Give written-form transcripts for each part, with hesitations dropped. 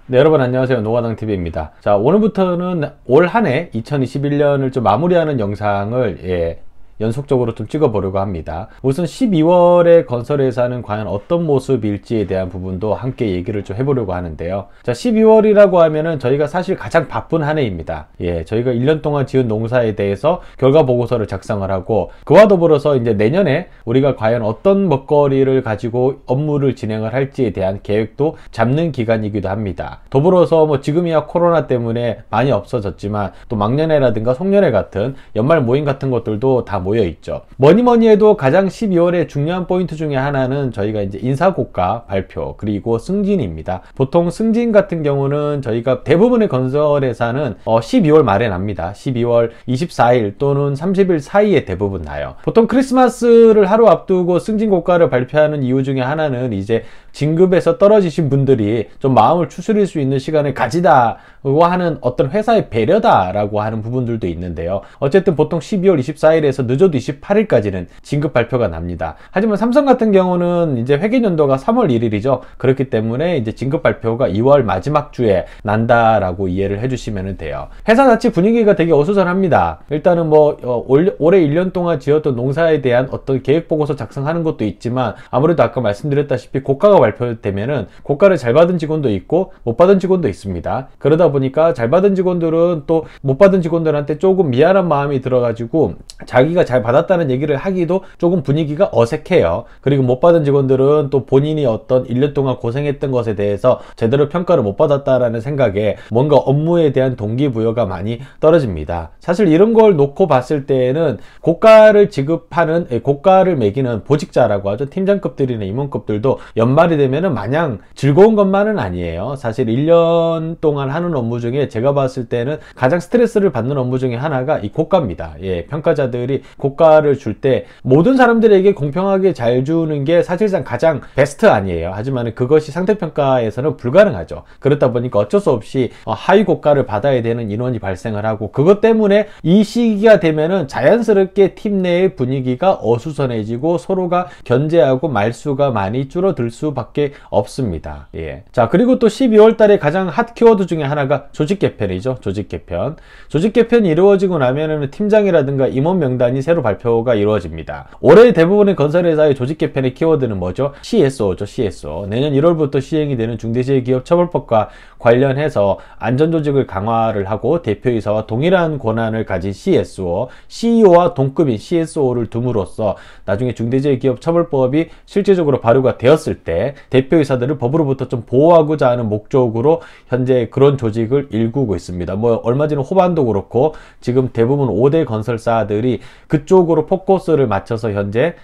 네, 여러분 안녕하세요. 노가당TV입니다. 자, 오늘부터는 올 한 해 2021년을 좀 마무리하는 영상을 연속적으로 좀 찍어보려고 합니다. 우선 12월에 건설회사는 과연 어떤 모습일지에 대한 부분도 함께 얘기를 좀 해보려고 하는데요. 자, 12월이라고 하면은 저희가 사실 가장 바쁜 한 해입니다. 저희가 1년 동안 지은 농사에 대해서 결과 보고서를 작성을 하고, 그와 더불어서 이제 내년에 우리가 과연 어떤 먹거리를 가지고 업무를 진행을 할지에 대한 계획도 잡는 기간이기도 합니다. 더불어서 뭐 지금이야 코로나 때문에 많이 없어졌지만 또 막년회라든가 송년회 같은 연말 모임 같은 것들도 다 모여 있죠. 뭐니 해도 가장 12월의 중요한 포인트 중에 하나는 저희가 이제 인사고가 발표 그리고 승진입니다. 보통 승진 같은 경우는 저희가 대부분의 건설회사는 12월 말에 납니다. 12월 24일 또는 30일 사이에 대부분 나요. 보통 크리스마스를 하루 앞두고 승진고가를 발표하는 이유 중에 하나는 이제 진급에서 떨어지신 분들이 좀 마음을 추스릴 수 있는 시간을 가지다고 하는 어떤 회사의 배려다라고 하는 부분들도 있는데요. 어쨌든 보통 12월 24일에서 늦어도 28일까지는 진급 발표가 납니다. 하지만 삼성 같은 경우는 이제 회계연도가 3월 1일이죠. 그렇기 때문에 이제 진급 발표가 2월 마지막 주에 난다라고 이해를 해주시면 돼요. 회사 자체 분위기가 되게 어수선합니다. 일단은 뭐 올해 1년 동안 지었던 농사에 대한 어떤 계획 보고서 작성하는 것도 있지만, 아무래도 아까 말씀드렸다시피 고가가 발표되면은 고가를 잘 받은 직원도 있고 못 받은 직원도 있습니다. 그러다 보니까 잘 받은 직원들은 또 못 받은 직원들한테 조금 미안한 마음이 들어가지고 자기가 잘 받았다는 얘기를 하기도 조금 분위기가 어색해요. 그리고 못 받은 직원들은 또 본인이 어떤 1년 동안 고생했던 것에 대해서 제대로 평가를 못 받았다라는 생각에 뭔가 업무에 대한 동기부여가 많이 떨어집니다. 사실 이런 걸 놓고 봤을 때에는 고가를 지급하는, 고가를 매기는 보직자라고 하죠. 팀장급들이나 임원급들도 연말이 되면은 마냥 즐거운 것만은 아니에요. 사실 1년 동안 하는 업무 중에 제가 봤을 때는 가장 스트레스를 받는 업무 중에 하나가 이 고가입니다. 평가자들이 고가를 줄 때 모든 사람들에게 공평하게 잘 주는 게 사실상 가장 베스트 아니에요. 하지만 그것이 상대평가에서는 불가능하죠. 그렇다 보니까 어쩔 수 없이 하위 고가를 받아야 되는 인원이 발생을 하고, 그것 때문에 이 시기가 되면은 자연스럽게 팀 내의 분위기가 어수선해지고 서로가 견제하고 말수가 많이 줄어들 수밖에 없습니다. 자, 그리고 또 12월 달에 가장 핫 키워드 중에 하나가 조직 개편이죠. 조직 개편. 조직 개편이 이루어지고 나면은 팀장이라든가 임원 명단이 새로 발표가 이루어집니다. 올해 대부분의 건설회사의 조직 개편의 키워드는 뭐죠? CSO죠. CSO. 내년 1월부터 시행이 되는 중대재해기업처벌법과 관련해서 안전조직을 강화를 하고 대표이사와 동일한 권한을 가진 CSO, CEO와 동급인 CSO를 둠으로써 나중에 중대재해기업처벌법이 실제적으로 발효가 되었을 때 대표이사들을 법으로부터 좀 보호하고자 하는 목적으로 현재 그런 조직을 일구고 있습니다. 뭐 얼마 전에 호반도 그렇고 지금 대부분 5대 건설사들이 그쪽으로 포커스를 맞춰서 현재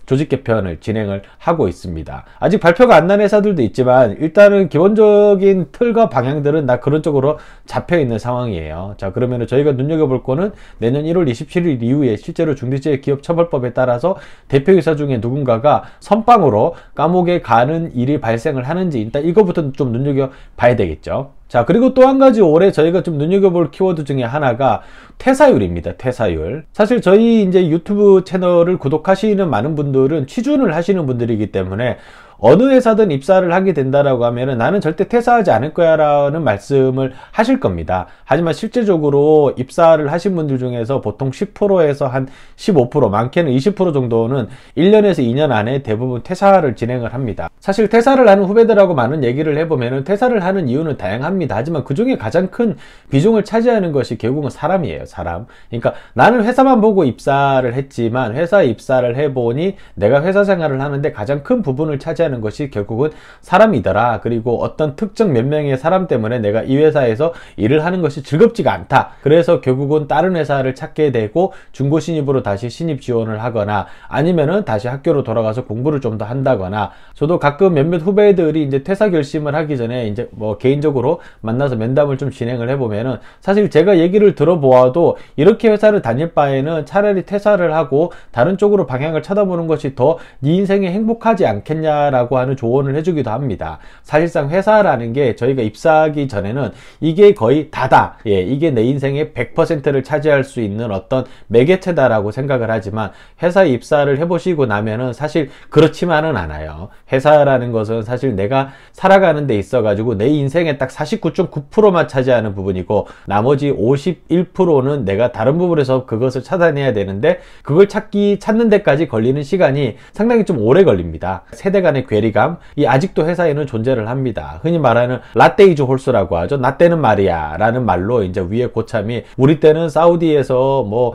조직 개편을 진행을 하고 있습니다. 아직 발표가 안 난 회사들도 있지만 일단은 기본적인 틀과 방향들은 다 그런 쪽으로 잡혀 있는 상황이에요. 자, 그러면 저희가 눈여겨볼 거는 내년 1월 27일 이후에 실제로 중대재해기업처벌법에 따라서 대표이사 중에 누군가가 선빵으로 감옥에 가는 일이 발생을 하는지 일단 이거부터 좀 눈여겨봐야 되겠죠. 자, 그리고 또 한 가지 올해 저희가 좀 눈여겨볼 키워드 중에 하나가 퇴사율입니다. 퇴사율. 사실 저희 이제 유튜브 채널을 구독하시는 많은 분들은 취준을 하시는 분들이기 때문에 어느 회사든 입사를 하게 된다라고 하면은 나는 절대 퇴사하지 않을 거야 라는 말씀을 하실 겁니다. 하지만 실제적으로 입사를 하신 분들 중에서 보통 10%에서 한 15%, 많게는 20% 정도는 1년에서 2년 안에 대부분 퇴사를 진행을 합니다. 사실 퇴사를 하는 후배들하고 많은 얘기를 해보면은 퇴사를 하는 이유는 다양합니다. 하지만 그 중에 가장 큰 비중을 차지하는 것이 결국은 사람이에요. 사람. 그러니까 나는 회사만 보고 입사를 했지만 회사에 입사를 해보니 내가 회사 생활을 하는데 가장 큰 부분을 차지하는 것이 결국은 사람이더라. 그리고 어떤 특정 몇 명의 사람 때문에 내가 이 회사에서 일을 하는 것이 즐겁지가 않다. 그래서 결국은 다른 회사를 찾게 되고 중고 신입으로 다시 신입 지원을 하거나 아니면은 다시 학교로 돌아가서 공부를 좀 더 한다거나, 저도 가끔 몇몇 후배들이 이제 퇴사 결심을 하기 전에 이제 뭐 개인적으로 만나서 면담을 좀 진행을 해보면은 사실 제가 얘기를 들어보아도 이렇게 회사를 다닐 바에는 차라리 퇴사를 하고 다른 쪽으로 방향을 쳐다보는 것이 더 네 인생에 행복하지 않겠냐라고 라고 하는 조언을 해주기도 합니다. 사실상 회사라는 게 저희가 입사하기 전에는 이게 거의 다다. 예, 이게 내 인생의 100%를 차지할 수 있는 어떤 매개체다라고 생각을 하지만 회사에 입사를 해보시고 나면은 사실 그렇지만은 않아요. 회사라는 것은 사실 내가 살아가는 데 있어 가지고 내 인생의 딱 49.9%만 차지하는 부분이고 나머지 51%는 내가 다른 부분에서 그것을 찾아내야 되는데 그걸 찾는 데까지 걸리는 시간이 상당히 좀 오래 걸립니다. 세대 간의 괴리감, 이 아직도 회사에는 존재를 합니다. 흔히 말하는 라떼이즈 홀수라고 하죠. 나 때는 말이야 라는 말로 이제 위에 고참이 우리 때는 사우디에서 뭐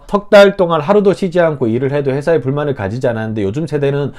석 달 동안 하루도 쉬지 않고 일을 해도 회사에 불만을 가지지 않았는데 요즘 세대는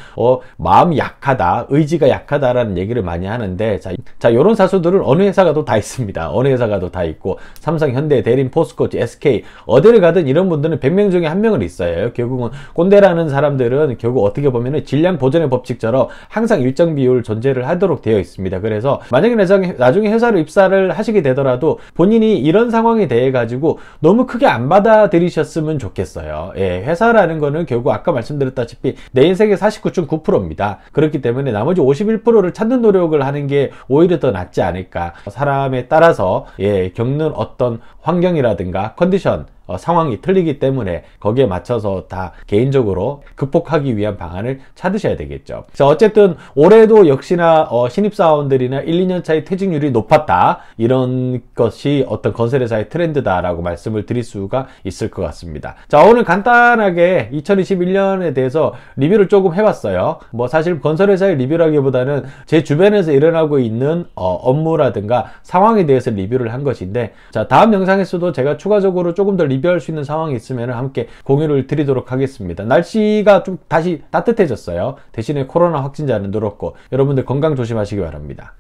마음이 약하다, 의지가 약하다라는 얘기를 많이 하는데 자 이런 사수들은 어느 회사 가도 다 있습니다. 어느 회사 가도 다 있고 삼성, 현대, 대림, 포스코, SK 어디를 가든 이런 분들은 100명 중에 한 명은 있어요. 결국은 꼰대라는 사람들은 결국 어떻게 보면은 질량 보존의 법칙처럼 항상 일정 비율 존재를 하도록 되어 있습니다. 그래서 만약에 나중에 회사로 입사를 하시게 되더라도 본인이 이런 상황에 대해 가지고 너무 크게 안 받아들이셨으면 좋겠어요. 예, 회사라는 거는 결국 아까 말씀드렸다시피 내 인생의 49.9%입니다. 그렇기 때문에 나머지 51%를 찾는 노력을 하는 게 오히려 더 낫지 않을까. 사람에 따라서 겪는 어떤 환경이라든가 컨디션 상황이 틀리기 때문에 거기에 맞춰서 다 개인적으로 극복하기 위한 방안을 찾으셔야 되겠죠. 자, 어쨌든 올해도 역시나 신입사원들이나 1, 2년 차의 퇴직률이 높았다. 이런 것이 어떤 건설회사의 트렌드다라고 말씀을 드릴 수가 있을 것 같습니다. 자, 오늘 간단하게 2021년에 대해서 리뷰를 조금 해봤어요. 뭐 사실 건설회사의 리뷰라기보다는 제 주변에서 일어나고 있는 업무라든가 상황에 대해서 리뷰를 한 것인데, 자, 다음 영상에서도 제가 추가적으로 조금 더 리뷰할 수 있는 상황이 있으면 함께 공유를 드리도록 하겠습니다. 날씨가 좀 다시 따뜻해졌어요. 대신에 코로나 확진자는 늘었고 여러분들 건강 조심하시기 바랍니다.